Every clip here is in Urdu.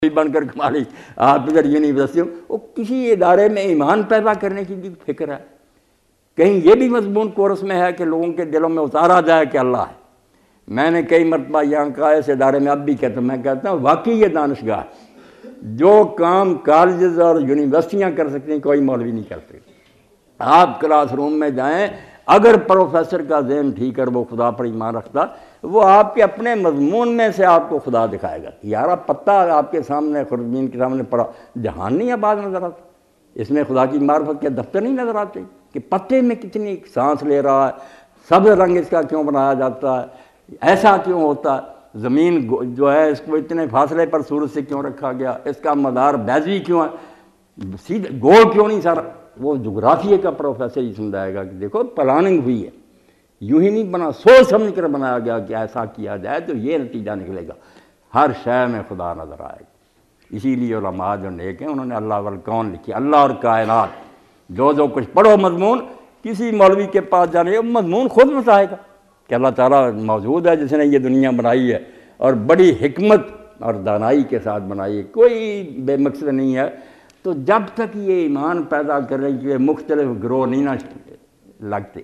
بن کر کما لی آپ ادھر یونیورسٹیوں، وہ کسی ادارے میں ایمان پیدا کرنے کی بھی فکر ہے؟ کہیں یہ بھی مضمون کورس میں ہے کہ لوگوں کے دلوں میں اتارا جائے کہ اللہ ہے؟ میں نے کئی مرتبہ یہاں کہا اس ادارے میں اب بھی کہتا ہوں، میں کہتا ہوں واقعی یہ دانشگاہ ہے، جو کام کالجز اور یونیورسٹیاں کر سکتی ہیں کوئی مولوی نہیں کر سکتے۔ آپ کلاس روم میں جائیں، اگر پروفیسر کا ذہن ٹھیک ہے، وہ خدا پر ایمان رکھتا، وہ آپ کے اپنے مضمون میں سے آپ کو خدا دکھائے گا۔ یارہ پتہ آپ کے سامنے خوردبین کے سامنے پڑا، جہان نہیں آباد نظر آتا، اس میں خدا کی معرفت کے دفتر نہیں نظر آتے کہ پتے میں کتنی سانس لے رہا ہے، سبز رنگ اس کا کیوں بنایا جاتا ہے، ایسا کیوں ہوتا ہے، زمین جو ہے اس کو اتنے فاصلے پر سورج سے کیوں رکھا گیا، اس کا مدار بیضوی کیوں ہے، سیدھے گول کیوں نہیں سارا۔ وہ جغرافیے کا پروفیسر ہی سمجھائے گا کہ دیکھو پلاننگ ہوئی ہے، یوں ہی نہیں بنا، سوچ سمجھ کر بنایا گیا کہ ایسا کیا جائے تو یہ نتیجہ نکلے گا، ہر شے میں خدا نظر آئے گا۔ اسی لیے علماء جو نیک ہیں انہوں نے اللہ والکون لکھی، اللہ اور کائنات، جو کچھ پڑھو مضمون، کسی مولوی کے پاس جانے مضمون خود بتائے گا کہ اللہ تعالیٰ موجود ہے جس نے یہ دنیا بنائی ہے اور بڑی حکمت اور دانائی کے ساتھ بنائی ہے، کوئی بے مقصد نہیں ہے۔ تو جب تک یہ ایمان پیدا کرنے کے مختلف گروہ نہیں نہ لگتے،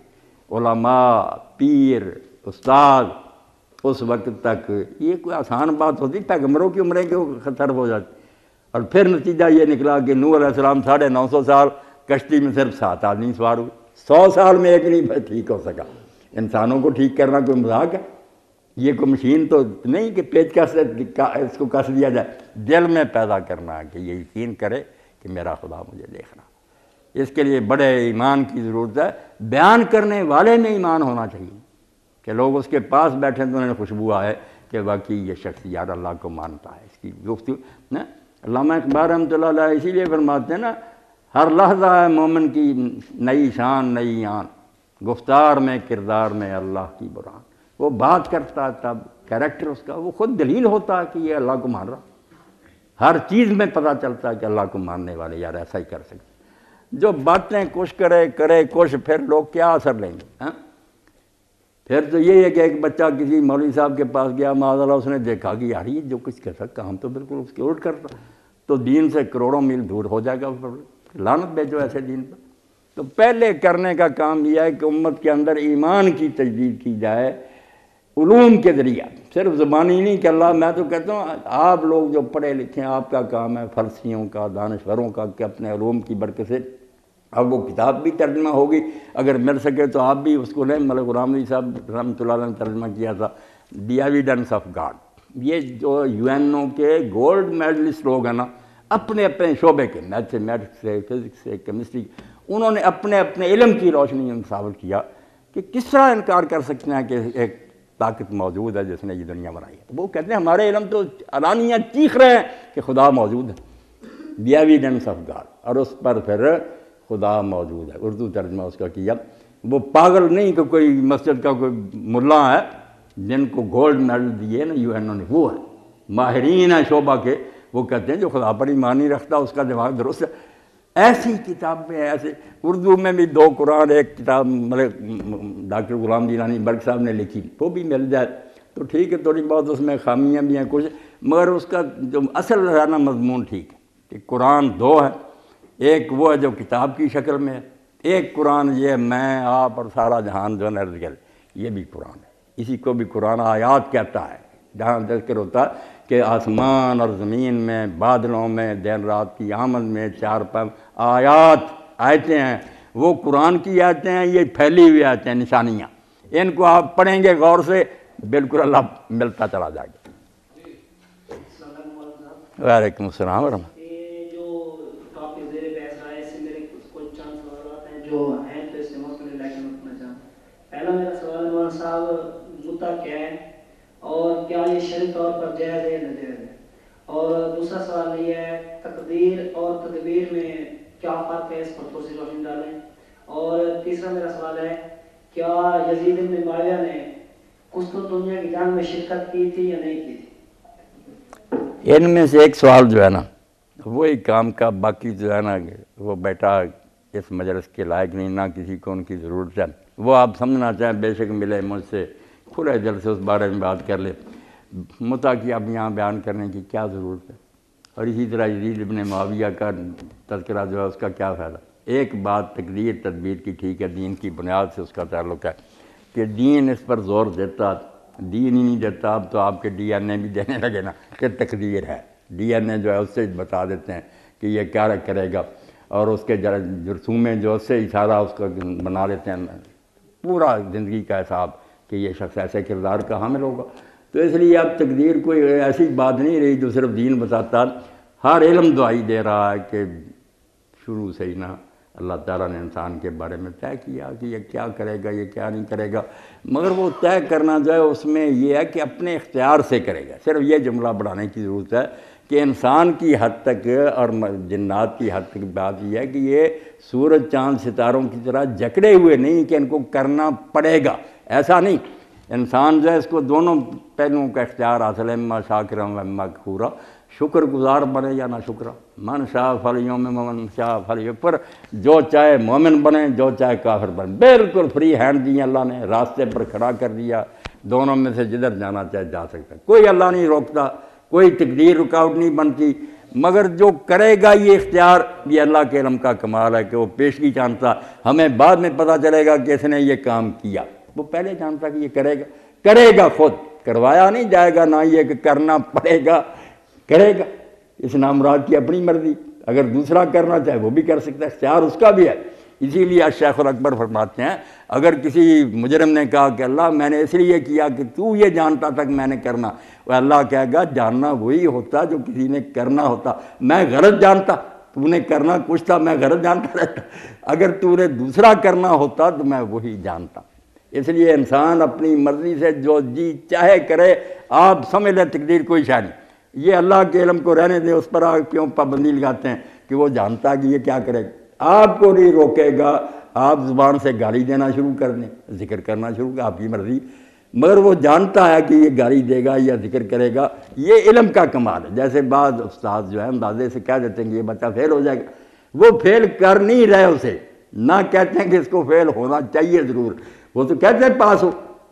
علماء، پیر، استاد، اس وقت تک یہ کوئی آسان بات ہوتی، پیغمبروں کی عمریں کیوں خطر ہو جاتی۔ اور پھر نتیجہ یہ نکلا کہ نوح علیہ السلام 950 سال کشتی میں صرف 7 آدمی سوار ہوئے، 100 سال میں ایک نہیں ٹھیک ہو سکا۔ انسانوں کو ٹھیک کرنا کوئی مذاق ہے؟ یہ کوئی مشین تو نہیں کہ پیچکس سے اس کو کس دیا جائے، دل میں پیدا کرنا ہے کہ یہ یقین کرے کہ میرا خدا مجھے دیکھ رہا۔ اس کے لیے بڑے ایمان کی ضرورت ہے، بیان کرنے والے میں ایمان ہونا چاہیے کہ لوگ اس کے پاس بیٹھیں تو انہیں خوشبو آئے کہ واقعی یہ شخص یار اللہ کو مانتا ہے۔ اس کی گفتگو نا علامہ اقبال رحمۃ اللہ علیہ اسی لیے فرماتے ہیں نا، ہر لحظہ ہے مومن کی نئی شان نئی آن، گفتار میں کردار میں اللہ کی برہان۔ وہ بات کرتا ہے تب کیریکٹر اس کا وہ خود دلیل ہوتا ہے کہ یہ اللہ کو مان رہا، ہر چیز میں پتہ چلتا ہے کہ اللہ کو ماننے والے یار ایسا ہی کر سکتے۔ جو باتیں کچھ کرے کچھ، پھر لوگ کیا اثر لیں گے؟ ہاں پھر تو یہ ہے کہ ایک بچہ کسی مولوی صاحب کے پاس گیا، معاذ اللہ، اس نے دیکھا کہ یار یہ جو کچھ کہتا کام تو بالکل اس کے الٹ کرتا، تو دین سے کروڑوں میل دور ہو جائے گا، لعنت بھیجو ایسے دین پر۔ تو پہلے کرنے کا کام یہ ہے کہ امت کے اندر ایمان کی تجدید کی جائے علوم کے ذریعہ، صرف زبانی نہیں کہ اللہ، میں تو کہتا ہوں آپ لوگ جو پڑھے لکھے ہیں آپ کا کام ہے فلسفیوں کا، دانشوروں کا، کہ اپنے علوم کی برکت سے اب وہ کتاب بھی ترجمہ ہوگی، اگر مل سکے تو آپ بھی اس کو لیں۔ ملک غلام علی صاحب رحمۃ اللہ علیہ نے ترجمہ کیا تھا، دی ایویڈنس آف گاڈ۔ یہ جو UN کے گولڈ میڈلسٹ لوگ ہیں نا، اپنے اپنے شعبے کے، میتھمیٹکس سے، فزکس سے، کیمسٹری، انہوں نے اپنے اپنے علم کی روشنی میں ثابت کیا کہ کس طرح انکار کر سکتے ہیں کہ ایک طاقت موجود ہے جس نے یہ دنیا بنائی ہے۔ وہ کہتے ہیں ہمارے علم تو علانیہ چیخ رہے ہیں کہ خدا موجود ہے، دی ایویڈنس آف گاڈ، اور اس پر پھر خدا موجود ہے، اردو ترجمہ اس کا کیا۔ وہ پاگل نہیں کہ کوئی مسجد کا کوئی ملا ہے جن کو گولڈ میڈل دیے نا UN نے، وہ ہے ماہرین ہیں شعبہ کے، وہ کہتے ہیں جو خدا پر ایمان نہیں رکھتا اس کا دماغ درست ہے۔ ایسی کتابیں ایسے اردو میں بھی 2 قرآن، ایک کتاب ڈاکٹر غلام جیلانی برق صاحب نے لکھی، وہ بھی مل جائے تو ٹھیک ہے، تھوڑی بہت اس میں خامیاں بھی ہیں کچھ، مگر اس کا جو اصل رہنا مضمون ٹھیک ہے کہ قرآن 2 ہے، ایک وہ ہے جو کتاب کی شکل میں ہے، ایک قرآن یہ میں آپ اور سارا جہان جو نرد گل، یہ بھی قرآن ہے۔ اسی کو بھی قرآن آیات کہتا ہے، جہاں ذکر ہوتا ہے کہ آسمان اور زمین میں، بادلوں میں، دن رات کی آمد میں، 4 آیات، آیتیں ہیں، وہ قرآن کی آیتیں ہیں، یہ پھیلی ہوئی آیتیں ہیں، نشانیاں، ان کو آپ پڑھیں گے غور سے بالکل اللہ ملتا چلا جائے گا۔ وعلیکم السلام ورحمۃ۔ جو ہیں تو اس سے مختلف لیکن رکھنا چاہوں۔ پہلا میرا سوال ہے مولانا صاحب، مدعا کیا ہے اور کیا یہ شرعی طور پر جائز ہے یا ناجائز ہے؟ اور دوسرا سوال یہ ہے تقدیر اور تدبیر میں کیا فرق ہے، اس پر تھوڑی سی روشنی ڈالیں۔ اور تیسرا میرا سوال ہے کیا یزید بن معاویہ نے قسطنطنیہ کی جنگ میں شرکت کی تھی یا نہیں کی تھی؟ ان میں سے ایک سوال جو ہے نا وہی کام کا، باقی جو ہے نا وہ بیٹا اس مجلس کے لائق نہیں، نہ کسی کو ان کی ضرورت ہے، وہ آپ سمجھنا چاہیں بے شک ملے مجھ سے کھلے دل سے اس بارے میں بات کر لے، مدعا کی اب یہاں بیان کرنے کی کیا ضرورت ہے؟ اور اسی طرح یزید ابن معاویہ کا تذکرہ جو ہے اس کا کیا فائدہ. ایک بات تقدیر تدبیر کی ٹھیک ہے، دین کی بنیاد سے اس کا تعلق ہے کہ دین اس پر زور دیتا، دین ہی نہیں دیتا. اب تو آپ کے ڈی این اے بھی دینے لگے نا کہ تقدیر ہے. ڈی این اے جو ہے اس سے بتا دیتے ہیں کہ یہ کیا کرے گا، اور اس کے جرثومیں جو اس سے اشارہ اس کو بنا لیتے ہیں پورا زندگی کا حساب کہ یہ شخص ایسے کردار کا حامل ہوگا. تو اس لیے اب تقدیر کوئی ایسی بات نہیں رہی جو صرف دین بتاتا. ہر علم دعائی دے رہا ہے کہ شروع سے ہی نا اللہ تعالیٰ نے انسان کے بارے میں طے کیا کہ یہ کیا کرے گا، یہ کیا نہیں کرے گا. مگر وہ طے کرنا جو ہے اس میں یہ ہے کہ اپنے اختیار سے کرے گا. صرف یہ جملہ بڑھانے کی ضرورت ہے کہ انسان کی حد تک اور جنات کی حد تک بات یہ ہے کہ یہ سورج چاند ستاروں کی طرح جکڑے ہوئے نہیں کہ ان کو کرنا پڑے گا، ایسا نہیں. انسان جو ہے اس کو دونوں پہلوؤں کا اختیار حاصل ہے، اما شاکرا و اما کفورا، شکر گزار بنے یا نہ شکرا. من شاء فلیؤمن ومن شاء فلیکفر، جو چاہے مومن بنے جو چاہے کافر بنے، بالکل فری ہینڈ دی اللہ نے، راستے پر کھڑا کر دیا. دونوں میں سے جدھر جانا چاہے جا سکتا، کوئی اللہ نہیں روکتا، کوئی تقدیر رکاوٹ نہیں بنتی. مگر جو کرے گا یہ اختیار، یہ اللہ کے علم کا کمال ہے کہ وہ پیشگی جانتا. ہمیں بعد میں پتہ چلے گا کہ اس نے یہ کام کیا، وہ پہلے جانتا کہ یہ کرے گا خود، کروایا نہیں جائے گا. نہ یہ کہ کرنا پڑے گا، کرے گا. اس نامراد کی اپنی مرضی، اگر دوسرا کرنا چاہے وہ بھی کر سکتا ہے، اختیار اس کا بھی ہے. اسی لیے شیخ الاکبر فرماتے ہیں اگر کسی مجرم نے کہا کہ اللہ میں نے اس لیے کیا کہ تو یہ جانتا تھا کہ میں نے کرنا، وہ اللہ کہے گا جاننا وہی ہوتا جو کسی نے کرنا ہوتا. میں غلط جانتا، تو نے کرنا کچھ تھا، میں غلط جانتا رہتا. اگر تو نے دوسرا کرنا ہوتا تو میں وہی جانتا. اس لیے انسان اپنی مرضی سے جو جی چاہے کرے. آپ سمجھ لیں تقدیر کوئی شے نہیں، یہ اللہ کے علم کو رہنے دیں. اس پر آپ کیوں پابندی لگاتے ہیں کہ وہ جانتا کہ یہ کیا کرے گا؟ آپ کو نہیں روکے گا. آپ زبان سے گالی دینا شروع کر دیں، ذکر کرنا شروع کر، آپ کی مرضی. مگر وہ جانتا ہے کہ یہ گالی دے گا یا ذکر کرے گا. یہ علم کا کمال ہے. جیسے بعض استاد جو ہے اندازے سے کہہ دیتے ہیں کہ یہ بچہ فیل ہو جائے گا، وہ فیل کر نہیں رہے اسے، نہ کہتے ہیں کہ اس کو فیل ہونا چاہیے ضرور، وہ تو کہتے ہیں پاس ہو.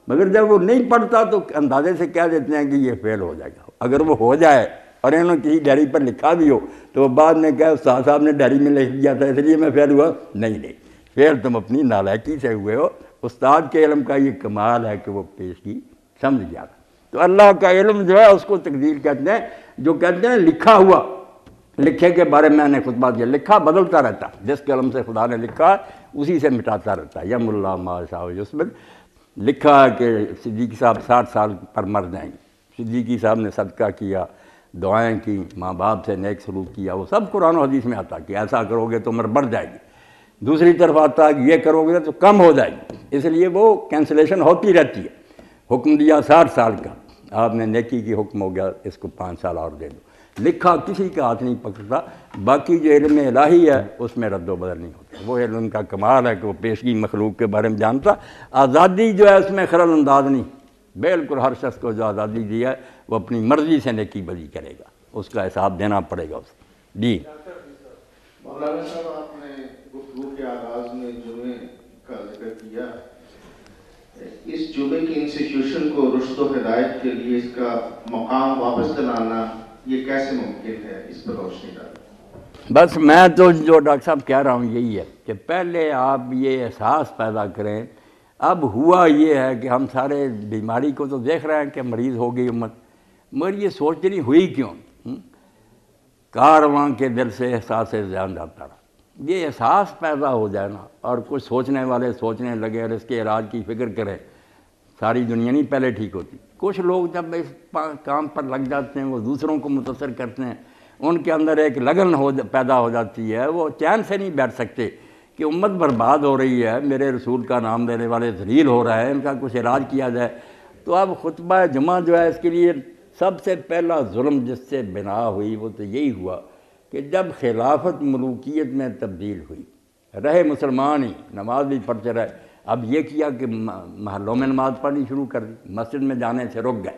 مگر جب وہ نہیں پڑھتا تو اندازے سے کہہ دیتے ہیں کہ یہ فیل ہو جائے گا. اگر وہ ہو جائے اور انہوں نے کسی ڈائری پر لکھا بھی ہو تو وہ بعد میں کہا استاد صاحب نے ڈائری میں لکھ دیا تھا اس لیے میں فیل ہوا. نہیں، فیل تم اپنی نالائکی سے ہوئے ہو. استاد کے علم کا یہ کمال ہے کہ وہ پیشگی سمجھ گیا تھا. تو اللہ کا علم جو ہے اس کو تقدیر کہتے ہیں. جو کہتے ہیں لکھا ہوا، لکھے کے بارے میں نے خطبہ دیا، لکھا بدلتا رہتا، جس قلم سے خدا نے لکھا اسی سے مٹاتا رہتا. یم اللہ ما شاء یثبت. لکھا ہے کہ صدیقی صاحب 60 سال پر مر جائیں گے. صدیقی صاحب نے صدقہ کیا، دعائیں کی، ماں باپ سے نیک سلوک کیا، وہ سب قرآن و حدیث میں آتا کہ ایسا کرو گے تو عمر بڑھ جائے گی. دوسری طرف آتا کہ یہ کرو گے تو کم ہو جائے گی. اس لیے وہ کینسلیشن ہوتی رہتی ہے. حکم دیا 60 سال کا، آپ نے نیکی کی حکم ہو گیا اس کو 5 سال اور دے دو. لکھا کسی کا ہاتھ نہیں پکڑتا. باقی جو علم الہی ہے اس میں رد و بدل نہیں ہوتا. وہ علم کا کمال ہے کہ وہ پیشگی مخلوق کے بارے میں جانتا. آزادی جو ہے اس میں خلل انداز نہیں، بالکل ہر شخص کو جو آزادی دی ہے وہ اپنی مرضی سے نیکی بدی کرے گا، اس کا حساب دینا پڑے گا اسے. جی مولانا صاحب، آپ نے گفتگو کے آغاز میں جمعے کا ذکر کیا. اس جمعے کی انسٹیٹیوشن کو رشد و ہدایت کے لیے اس کا مقام واپس دلانا یہ کیسے ممکن ہے؟ اس پر روشنی ڈالیں. بس میں تو جو ڈاکٹر صاحب کہہ رہا ہوں یہی ہے کہ پہلے آپ یہ احساس پیدا کریں. اب ہوا یہ ہے کہ ہم سارے بیماری کو تو دیکھ رہے ہیں کہ مریض ہو گئی امت، مگر یہ سوچنی ہوئی کیوں؟ کارواں کے دل سے احساس زیان جاتا رہا. یہ احساس پیدا ہو جائے نا، اور کچھ سوچنے والے سوچنے لگے اور اس کے علاج کی فکر کریں، ساری دنیا نہیں پہلے ٹھیک ہوتی. کچھ لوگ جب اس کام پر لگ جاتے ہیں وہ دوسروں کو متاثر کرتے ہیں، ان کے اندر ایک لگن پیدا ہو جاتی ہے، وہ چین سے نہیں بیٹھ سکتے کہ امت برباد ہو رہی ہے، میرے رسول کا نام لینے والے ذلیل ہو رہا ہے، ان کا کچھ علاج کیا جائے. تو اب خطبہ جمعہ جو ہے اس کے لیے سب سے پہلا ظلم جس سے بنا ہوئی وہ تو یہی ہوا کہ جب خلافت ملوکیت میں تبدیل ہوئی، رہے مسلمان ہی، نماز بھی پڑھتے رہے. اب یہ کیا کہ محلوں میں نماز پڑھنی شروع کر دی، مسجد میں جانے سے رک گئے.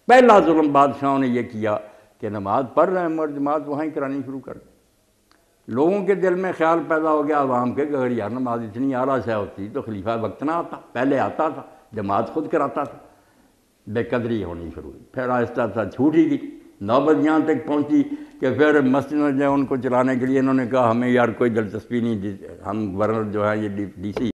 پہلا ظلم بادشاہوں نے یہ کیا کہ نماز پڑھ رہے ہیں مگر جماعت وہیں کرانی شروع کر دی. لوگوں کے دل میں خیال پیدا ہو گیا عوام کے کہ اگر یار نماز اتنی اعلیٰ سے ہوتی تو خلیفہ وقت نہ آتا، پہلے آتا تھا، جماعت خود کراتا تھا. بے قدری ہونی شروع ہوئی، پھر آہستہ آہستہ چھوٹ ہی گئی. نوبت یہاں تک پہنچی کہ پھر مسجد میں جو ان کو چلانے کے لیے انہوں نے کہا ہمیں یار کوئی دلچسپی نہیں، ہم گورنر جو ہے یہ ڈی سی